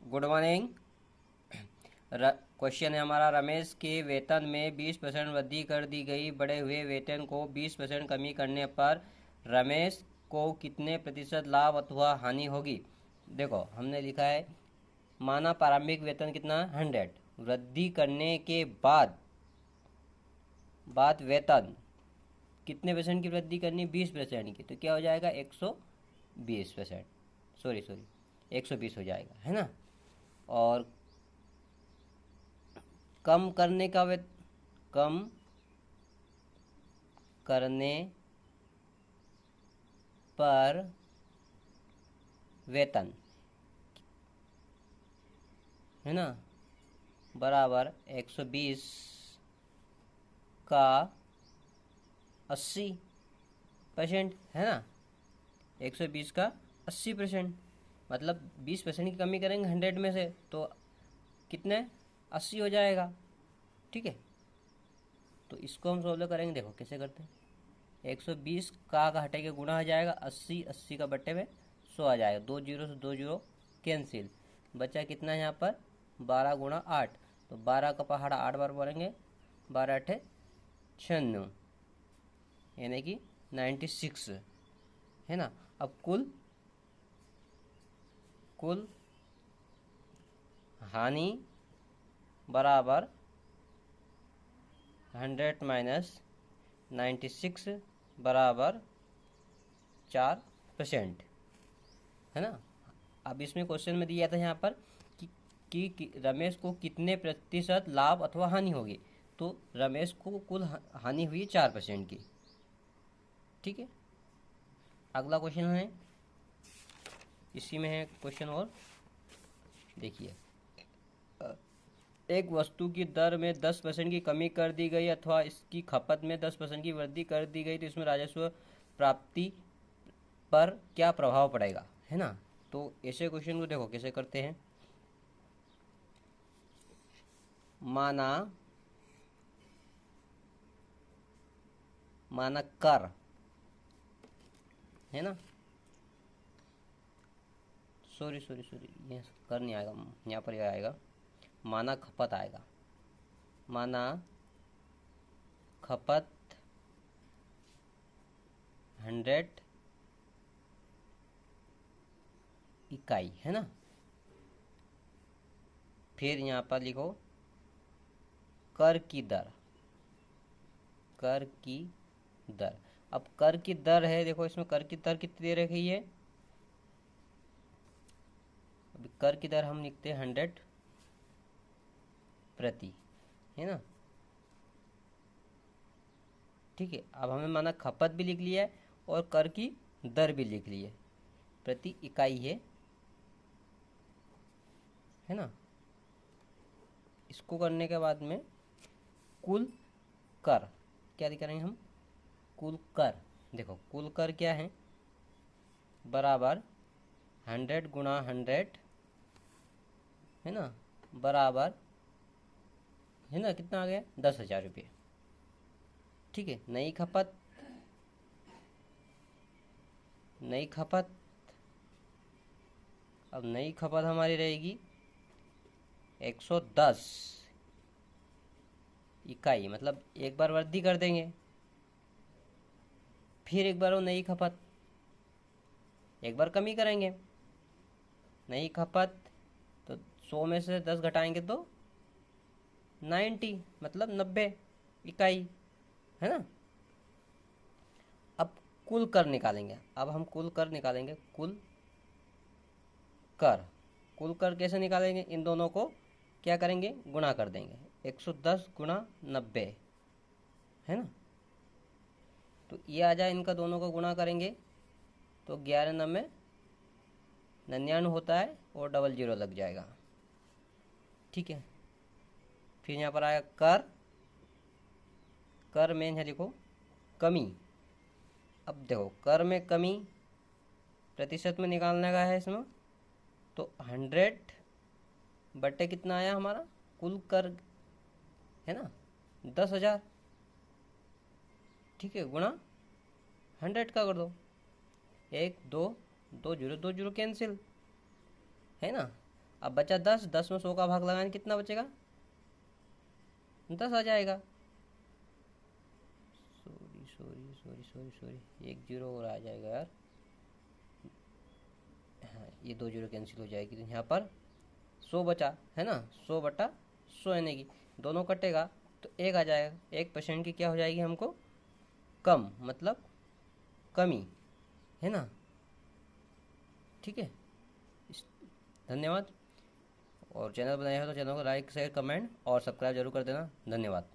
Good morning. Question है हमारा, रमेश के वेतन में 20% वृद्धि कर दी गई। बढ़े हुए वेतन को 20% कमी करने पर रमेश को कितने प्रतिशत लाभ अथवा हानि होगी। देखो हमने लिखा है, माना प्रारंभिक वेतन कितना 100, वृद्धि करने के बाद वेतन कितने परसेंट की वृद्धि करनी, 20% की, तो क्या हो जाएगा 120%, सॉरी 120 हो जाएगा, है ना। और कम करने का कम करने पर वेतन, है ना, बराबर 120 का 80%, है ना। 120 का 80%, मतलब 20% की कमी करेंगे 100 में से तो कितने 80 हो जाएगा। ठीक है, तो इसको हम सोल्व करेंगे। देखो कैसे करते हैं, 120 का हटेगा, गुणा हो जाएगा 80, 80 का बट्टे में 100 आ जाएगा, 2 जीरो से 2 जीरो कैंसिल, बचा कितना है यहाँ पर 12 गुणा 8, तो 12 का पहाड़ा 8 बार बोलेंगे, 12 अठे 96, यानी कि 96, है ना। अब कुल हानि बराबर 100 माइनस 96 बराबर 4%, है ना। अब इसमें क्वेश्चन में दिया था यहाँ पर कि रमेश को कितने प्रतिशत लाभ अथवा हानि होगी, तो रमेश को कुल हानि हुई 4% की। ठीक है, अगला क्वेश्चन है, इसी में है क्वेश्चन, और देखिए, एक वस्तु की दर में 10% की कमी कर दी गई अथवा इसकी खपत में 10% की वृद्धि कर दी गई, तो इसमें राजस्व प्राप्ति पर क्या प्रभाव पड़ेगा, है ना। तो ऐसे क्वेश्चन को देखो कैसे करते हैं। माना कर, है ना, सॉरी ये कर नहीं आएगा, यहाँ पर यह आएगा, माना खपत आएगा। माना खपत 100 इकाई, है ना। फिर यहाँ पर लिखो कर की दर, कर की दर। अब कर की दर है, देखो इसमें कर की दर कितनी दे रखी है, अभी कर की दर हम लिखते हैं 100 प्रति, है ना। ठीक है, अब हमें माना खपत भी लिख लिया है और कर की दर भी लिख ली है, प्रति इकाई है ना। इसको करने के बाद में कुल कर क्या करेंगे हम, कुल कर, देखो कुल कर क्या है, बराबर 100 गुणा 100, है ना, बराबर, है ना, कितना आ गया 10,000 रुपये। ठीक है, नई खपत, अब नई खपत हमारी रहेगी 110 इकाई, मतलब एक बार वृद्धि कर देंगे, फिर एक बार वो नई खपत, एक बार कमी करेंगे, नई खपत, तो 100 में से 10 घटाएंगे तो 90, मतलब 90 इकाई, है ना। अब कुल कर निकालेंगे, अब हम कुल कर निकालेंगे, कुल कर कैसे निकालेंगे, इन दोनों को क्या करेंगे, गुणा कर देंगे, 110 गुणा 90, है ना। तो ये आ जाए, इनका दोनों को गुणा करेंगे तो 11 9 99 होता है और डबल जीरो लग जाएगा। ठीक है, फिर यहाँ पर आया कर में है लिखो कमी। अब देखो कर में कमी प्रतिशत में निकालने का है इसमें, तो 100 बट्टे कितना आया हमारा कुल कर, है ना, 10,000। ठीक है, गुणा 100 का कर दो, 1 2 2 जीरो 2 जीरो कैंसिल, है ना। अब बचा 10, 10 में 100 का भाग लगाएंगे कितना बचेगा? 10 आ जाएगा। Sorry sorry sorry sorry sorry, एक जीरो और आ जाएगा यार। हाँ, ये 2 जीरो कैंसिल हो जाएगी, तो यहाँ पर 100 बचा है ना, 100/100 यानी कि दोनों कटेगा तो 1 आ जाएगा। 1% की क्या हो जाएगी हमको? कम, मतलब कमी, है ना। ठीक है, धन्यवाद। और चैनल बनाया हो तो चैनल को लाइक शेयर कमेंट और सब्सक्राइब जरूर कर देना। धन्यवाद।